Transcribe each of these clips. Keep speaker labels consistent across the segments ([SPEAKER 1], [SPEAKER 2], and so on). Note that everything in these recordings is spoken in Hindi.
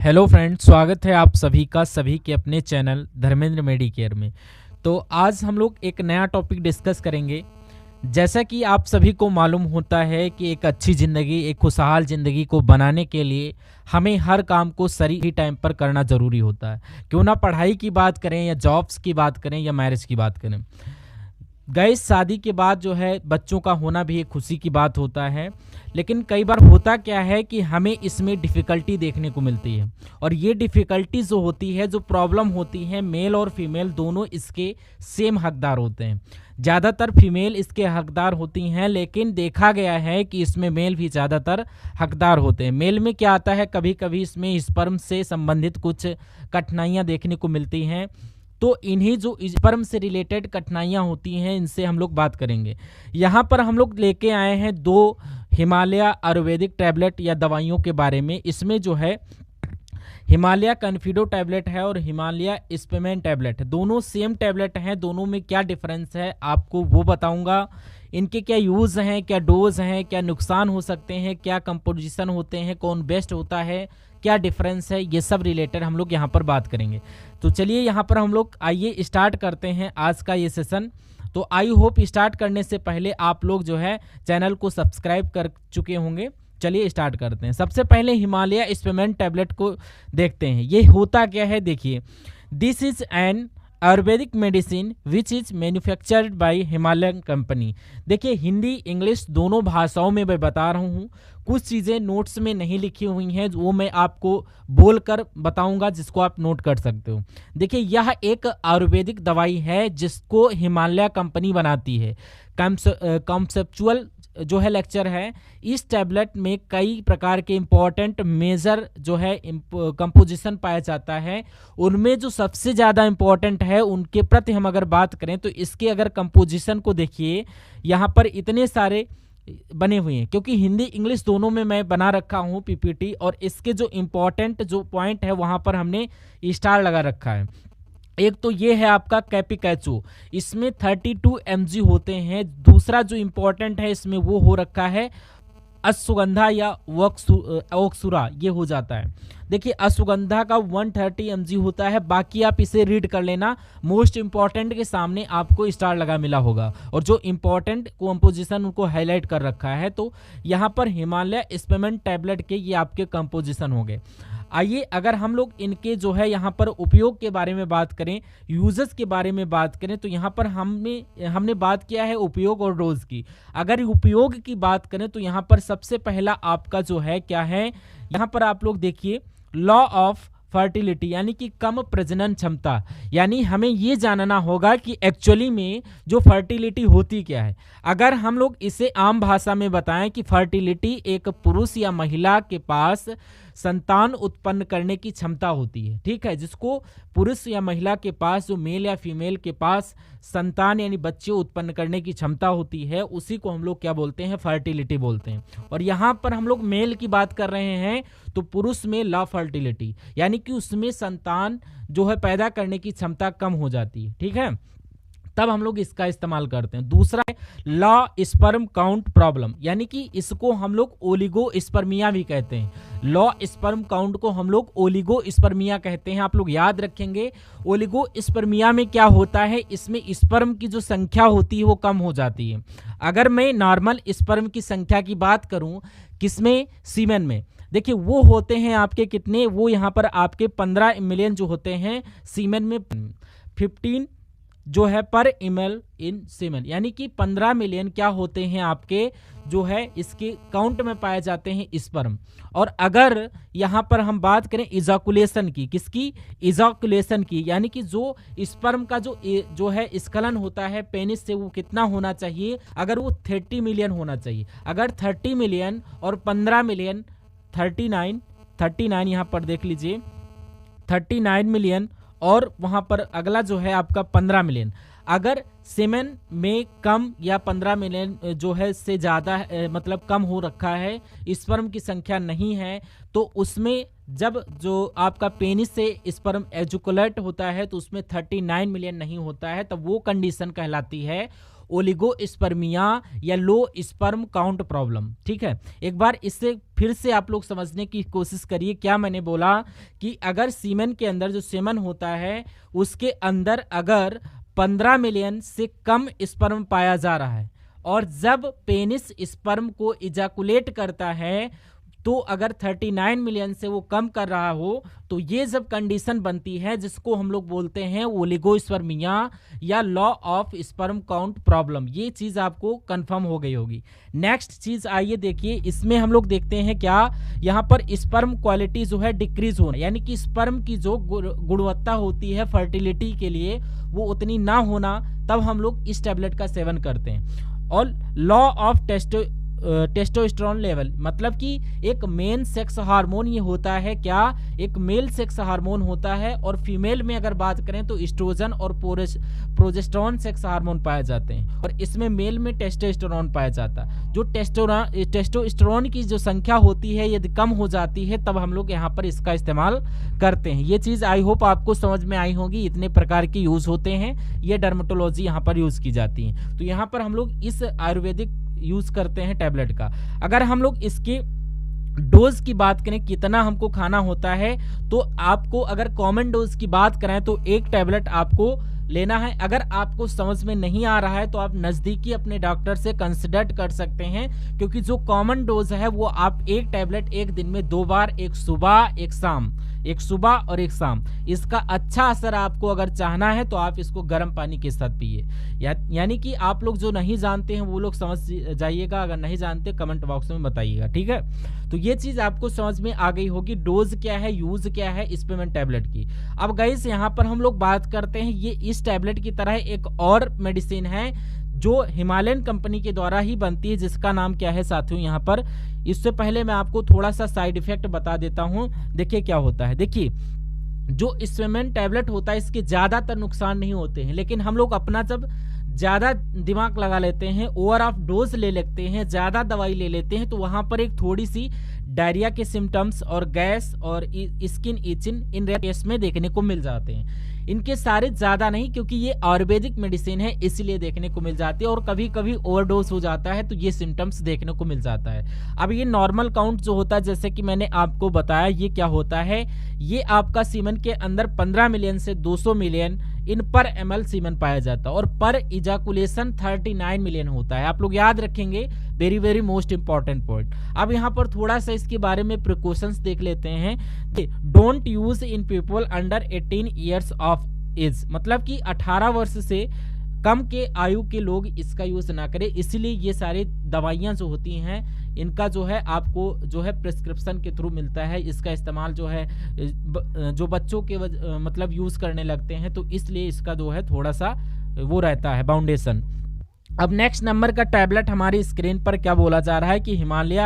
[SPEAKER 1] हेलो फ्रेंड्स, स्वागत है आप सभी का सभी के अपने चैनल धर्मेंद्र मेडिकेयर में। तो आज हम लोग एक नया टॉपिक डिस्कस करेंगे। जैसा कि आप सभी को मालूम होता है कि एक अच्छी ज़िंदगी, एक खुशहाल ज़िंदगी को बनाने के लिए हमें हर काम को सही टाइम पर करना ज़रूरी होता है। क्यों ना पढ़ाई की बात करें या जॉब्स की बात करें या मैरिज की बात करें। गैस शादी के बाद जो है बच्चों का होना भी एक खुशी की बात होता है, लेकिन कई बार होता क्या है कि हमें इसमें डिफ़िकल्टी देखने को मिलती है। और ये डिफ़िकल्टी जो होती है, जो प्रॉब्लम होती है, मेल और फीमेल दोनों इसके सेम हकदार होते हैं। ज़्यादातर फीमेल इसके हकदार होती हैं, लेकिन देखा गया है कि इसमें मेल भी ज़्यादातर हकदार होते हैं। मेल में क्या आता है, कभी कभी इसमें स्पर्म से संबंधित कुछ कठिनाइयाँ देखने को मिलती हैं। तो इन्हीं जो स्पर्म से रिलेटेड कठिनाइयाँ होती हैं, इनसे हम लोग बात करेंगे। यहाँ पर हम लोग लेके आए हैं 2 हिमालय आयुर्वेदिक टैबलेट या दवाइयों के बारे में। इसमें जो है हिमालय कन्फिडो टैबलेट है और हिमालय स्पेमेन टैबलेट है। दोनों सेम टैबलेट हैं, दोनों में क्या डिफरेंस है आपको वो बताऊंगा। इनके क्या यूज़ हैं, क्या डोज हैं, क्या नुकसान हो सकते हैं, क्या कंपोजिशन होते हैं, कौन बेस्ट होता है, क्या डिफरेंस है, ये सब रिलेटेड हम लोग यहाँ पर बात करेंगे। तो चलिए यहाँ पर हम लोग आइए स्टार्ट करते हैं आज का ये सेशन। तो आई होप स्टार्ट करने से पहले आप लोग जो है चैनल को सब्सक्राइब कर चुके होंगे। चलिए स्टार्ट करते हैं। सबसे पहले हिमालय स्पेमेन टैबलेट को देखते हैं। ये होता क्या है, देखिए। This is an Ayurvedic medicine which is manufactured by Himalayan company. देखिए, हिंदी इंग्लिश दोनों भाषाओं में मैं बता रहा हूँ। कुछ चीज़ें नोट्स में नहीं लिखी हुई हैं, वो मैं आपको बोलकर बताऊंगा, जिसको आप नोट कर सकते हो। देखिए, यह एक आयुर्वेदिक दवाई है जिसको हिमालय कंपनी बनाती है। कॉन्सेप्चुअल जो है लेक्चर है। इस टैबलेट में कई प्रकार के इम्पॉर्टेंट मेजर जो है कंपोजिशन पाया जाता है। उनमें जो सबसे ज़्यादा इम्पॉर्टेंट है उनके प्रति हम अगर बात करें तो इसके अगर कंपोजिशन को देखिए, यहाँ पर इतने सारे बने हुए हैं, क्योंकि हिंदी इंग्लिश दोनों में मैं बना रखा हूँ पीपीटी। और इसके जो इम्पॉर्टेंट जो पॉइंट है वहाँ पर हमने स्टार लगा रखा है। एक तो ये है आपका कैपिकैचो, इसमें 32 mg होते हैं। दूसरा जो इम्पोर्टेंट है इसमें वो हो रखा है अश्वगंधा या ओक्सुरा, ये हो जाता है। देखिए, अश्वगंधा का 130 mg होता है। बाकी आप इसे रीड कर लेना। मोस्ट इंपॉर्टेंट के सामने आपको स्टार लगा मिला होगा और जो इंपॉर्टेंट कंपोजिशन उनको हाईलाइट कर रखा है। तो यहाँ पर हिमालय स्पेमेन टैबलेट के ये आपके कंपोजिशन हो गए। आइए अगर हम लोग इनके जो है यहाँ पर उपयोग के बारे में बात करें, यूजेस के बारे में बात करें, तो यहाँ पर हमने बात किया है उपयोग और डोज की। अगर उपयोग की बात करें तो यहाँ पर सबसे पहला आपका जो है क्या है, यहाँ पर आप लोग देखिए लॉ ऑफ फर्टिलिटी, यानी कि कम प्रजनन क्षमता। यानी हमें ये जानना होगा कि एक्चुअली में जो फर्टिलिटी होती क्या है। अगर हम लोग इसे आम भाषा में बताएं कि फर्टिलिटी एक पुरुष या महिला के पास संतान उत्पन्न करने की क्षमता होती है, ठीक है। जिसको पुरुष या महिला के पास, जो मेल या फीमेल के पास संतान यानी बच्चे उत्पन्न करने की क्षमता होती है, उसी को हम लोग क्या बोलते हैं, फर्टिलिटी बोलते हैं। और यहाँ पर हम लोग मेल की बात कर रहे हैं तो पुरुष में लॉ फर्टिलिटी, यानी कि उसमें संतान जो है पैदा करने की क्षमता कम हो जाती है, ठीक है। तब हम लोग इसका इस्तेमाल करते हैं। दूसरा है लॉ स्पर्म काउंट प्रॉब्लम, यानी कि इसको हम लोग ओलिगो स्पर्मिया भी कहते हैं। लॉ स्पर्म काउंट को हम लोग ओलिगो स्पर्मिया कहते हैं। आप लोग याद रखेंगे, ओलिगो स्पर्मिया में क्या होता है, इसमें स्पर्म की जो संख्या होती है वो कम हो जाती है। अगर मैं नॉर्मल स्पर्म की संख्या की बात करूं, किसमें, सीमेन में, देखिए वो होते हैं आपके कितने, वो यहाँ पर आपके 15 मिलियन जो होते हैं सीमेन में, 15 जो है पर ml इन सीमेन, यानी कि 15 मिलियन क्या होते हैं आपके जो है इसके काउंट में पाए जाते हैं स्पर्म। और अगर यहाँ पर हम बात करें इजाकुलेशन की, किसकी, इजाकुलेशन की, यानी कि जो स्पर्म का जो है स्खलन होता है पेनिस से, वो कितना होना चाहिए, अगर वो 30 मिलियन होना चाहिए। अगर 30 मिलियन और 15 मिलियन 39 यहाँ पर देख लीजिए, 39 मिलियन और वहाँ पर अगला जो है आपका 15 मिलियन। अगर सीमेन में कम या 15 मिलियन जो है से ज़्यादा मतलब कम हो रखा है, स्पर्म की संख्या नहीं है, तो उसमें जब जो आपका पेनिस से स्पर्म एजुकुलेट होता है तो उसमें 39 मिलियन नहीं होता है, तब वो कंडीशन कहलाती है ओलिगोस्पर्मिया या लो स्पर्म काउंट प्रॉब्लम। ठीक है, एक बार इससे फिर से आप लोग समझने की कोशिश करिए। क्या मैंने बोला कि अगर सीमेन के अंदर जो सेमन होता है उसके अंदर अगर 15 मिलियन से कम स्पर्म पाया जा रहा है और जब पेनिस स्पर्म को इजाकुलेट करता है तो अगर 39 मिलियन से वो कम कर रहा हो तो ये जब कंडीशन बनती है जिसको हम लोग बोलते हैं ओलिगोस्पर्मिया या law of sperm count problem. ये चीज आपको कंफर्म हो गई होगी। नेक्स्ट चीज आइए देखिए, इसमें हम लोग देखते हैं क्या, यहाँ पर स्पर्म क्वालिटी जो है डिक्रीज होना, यानी कि स्पर्म की जो गुणवत्ता होती है फर्टिलिटी के लिए वो उतनी ना होना, तब हम लोग इस टैबलेट का सेवन करते हैं। और लॉ ऑफ टेस्टोस्टेरोन लेवल, मतलब कि एक मेन सेक्स हार्मोन ये होता है क्या, एक मेल सेक्स हार्मोन होता है और फीमेल में अगर बात करें तो एस्ट्रोजन और प्रोजेस्टेरोन सेक्स हार्मोन पाए जाते हैं और इसमें मेल में टेस्टोस्टेरोन पाया जाता है। जो टेस्टोस्टेरोन की जो संख्या होती है यदि कम हो जाती है तब हम लोग यहाँ पर इसका इस्तेमाल करते हैं। ये चीज़ आई होप आपको समझ में आई होगी। इतने प्रकार के यूज होते हैं, ये डर्मेटोलॉजी यहाँ पर यूज की जाती है। तो यहाँ पर हम लोग इस आयुर्वेदिक यूज करते हैं टैबलेट का। अगर हम लोग इसके डोज की बात करें कितना हमको खाना होता है, तो आपको अगर कॉमन डोज की बात करें तो एक टैबलेट आपको लेना है। अगर आपको समझ में नहीं आ रहा है तो आप नज़दीकी अपने डॉक्टर से कंसल्ट कर सकते हैं, क्योंकि जो कॉमन डोज है वो आप एक टैबलेट एक दिन में 2 बार, एक सुबह एक शाम, एक सुबह और एक शाम, इसका अच्छा असर आपको अगर चाहना है तो आप इसको गर्म पानी के साथ पिए। यानी कि आप लोग जो नहीं जानते हैं वो लोग समझ जाइएगा, अगर नहीं जानते कमेंट बॉक्स में बताइएगा। ठीक है, तो ये चीज़ आपको समझ में आ गई होगी, डोज क्या है, यूज क्या है स्पेमेंट टैबलेट की। अब गाइस यहाँ पर हम लोग बात करते हैं, ये इस टैबलेट की तरह एक और मेडिसिन है जो हिमालयन कंपनी के द्वारा ही बनती है, जिसका नाम क्या है साथियों यहाँ पर। इससे पहले मैं आपको थोड़ा सा साइड इफेक्ट बता देता हूँ। देखिए क्या होता है, देखिए जो स्पेमेंट टैबलेट होता है इसके ज़्यादातर नुकसान नहीं होते हैं, लेकिन हम लोग अपना जब ज़्यादा दिमाग लगा लेते हैं, ओवर ऑफ डोज ले लेते हैं, ज़्यादा दवाई ले लेते हैं, तो वहाँ पर एक थोड़ी सी डायरिया के सिम्टम्स और गैस और स्किन इचिंग इन केस में देखने को मिल जाते हैं। इनके सारे ज़्यादा नहीं, क्योंकि ये आयुर्वेदिक मेडिसिन है इसलिए देखने को मिल जाती है, और कभी कभी ओवरडोज हो जाता है तो ये सिम्टम्स देखने को मिल जाता है। अब ये नॉर्मल काउंट जो होता है, जैसे कि मैंने आपको बताया, ये क्या होता है, ये आपका सीमन के अंदर 15 मिलियन से 200 मिलियन इन पर ml सीमन पाया जाता है और पर इजाकुलेशन 39 मिलियन होता है। आप लोग याद रखेंगे, very very most important point. अब यहाँ पर थोड़ा सा इसके बारे में प्रिकॉशंस देख लेते हैं। Don't use in people under 18 years of age, मतलब कि 18 वर्ष से कम के आयु के लोग इसका यूज ना करें। इसीलिए ये सारी दवाइयाँ जो होती हैं इनका जो है आपको जो है प्रिस्क्रिप्शन के थ्रू मिलता है। इसका इस्तेमाल जो है जो बच्चों के मतलब यूज करने लगते हैं, तो इसलिए इसका जो है थोड़ा सा वो रहता है बाउंडेशन। अब नेक्स्ट नंबर का टैबलेट हमारी स्क्रीन पर क्या बोला जा रहा है कि हिमालय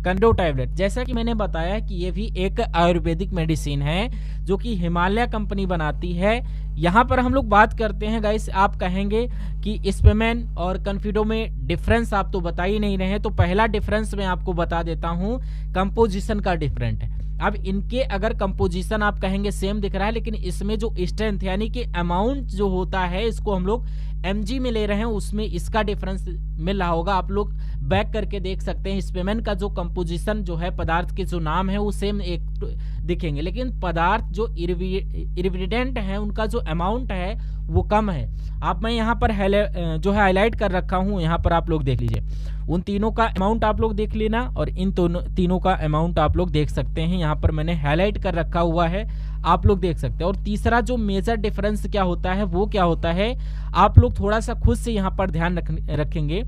[SPEAKER 1] कंडो टैबलेट। जैसा कि मैंने बताया कि ये भी एक आयुर्वेदिक मेडिसिन है जो कि हिमालय कंपनी बनाती है। यहाँ पर हम लोग बात करते हैं गाइस, आप कहेंगे कि स्पेमेन और कन्फिडो में डिफरेंस आप तो बता ही नहीं रहे हैं, तो पहला डिफरेंस मैं आपको बता देता हूँ, कंपोजिशन का डिफरेंट है। अब इनके अगर कंपोजिशन आप कहेंगे सेम दिख रहा है, लेकिन इसमें जो स्ट्रेंथ यानी कि अमाउंट जो होता है इसको हम लोग mg में ले रहे हैं, उसमें इसका डिफरेंस मिल रहा होगा। आप लोग बैक करके देख सकते हैं, स्पेमेन का जो कंपोजिशन जो है, पदार्थ के जो नाम है वो सेम एक दिखेंगे, लेकिन पदार्थ जो इरिविडेंट है उनका जो अमाउंट है वो कम है। आप मैं यहाँ पर जो है हाईलाइट कर रखा हूँ, यहाँ पर आप लोग देख लीजिए। उन तीनों का अमाउंट आप लोग देख लेना और इन तीनों का अमाउंट आप लोग देख सकते हैं, यहाँ पर मैंने हाईलाइट कर रखा हुआ है, आप लोग देख सकते हैं। और तीसरा जो मेजर डिफरेंस क्या होता है वो क्या होता है, आप लोग थोड़ा सा खुद से यहाँ पर ध्यान रखेंगे,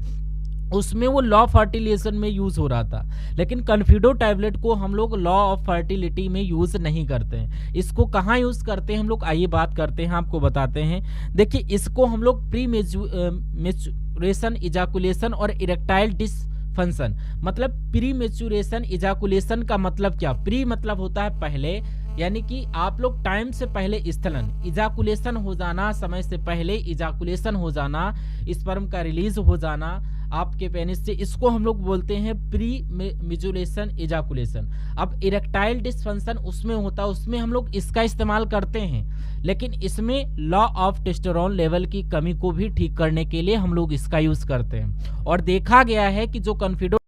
[SPEAKER 1] उसमें वो लॉ फर्टिलाइजेशन में यूज हो रहा था, लेकिन कन्फिडो टैबलेट को हम लोग लॉ ऑफ फर्टिलिटी में यूज नहीं करते हैं। इसको कहाँ यूज करते हैं हम लोग, आइए बात करते हैं, आपको बताते हैं। देखिए इसको हम लोग प्री मेचुरेशन इजाकुलेशन और इरेक्टाइल डिसफंक्शन, मतलब प्री मेचुरेशन इजाकुलेशन का मतलब क्या, प्री मतलब होता है पहले, यानी कि आप लोग टाइम से पहले स्थलन, इजाकुलेशन हो जाना, समय से पहले इजाकुलेशन हो जाना, स्पर्म का रिलीज हो जाना। आपके पेनिस से, इसको हम लोग बोलते हैं प्री मिजुलेशन इजाकुलेशन। अब इरेक्टाइल डिसफंक्शन उसमें होता है, उसमें हम लोग इसका इस्तेमाल करते हैं, लेकिन इसमें लॉ ऑफ टेस्टोस्टेरोन लेवल की कमी को भी ठीक करने के लिए हम लोग इसका यूज करते हैं। और देखा गया है कि जो कॉन्फिडेंस